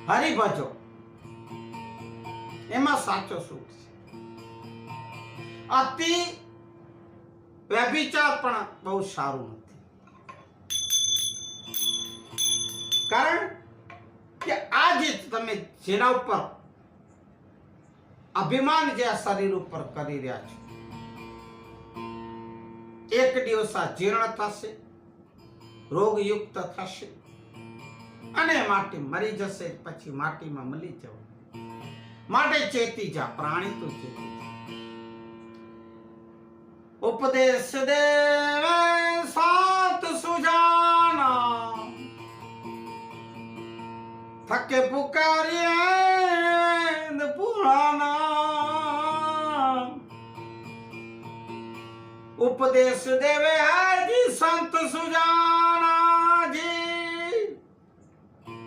હરિભજો એમાં સાચો સુખ છે. અતિ વ્યભિચાર પણ બહુ સારું નથી. કારણ કે આ જે તમે જેના ઉપર અભિમાન જે આ શરીર ઉપર કરી રહ્યા છો, એક દિવસ આ જીર્ણ થશે, રોગયુક્ત થશે અને માટી મરી જશે, પછી માટીમાં મળી જવું. માટે ચેતી જા પ્રાણી, તો ચેતી જા. ઉપદેશ દેવે સાત સુજાના, થકે પુકારીએ પુરાના. ઉપદેશ દેવે હજી સંત સુજાના,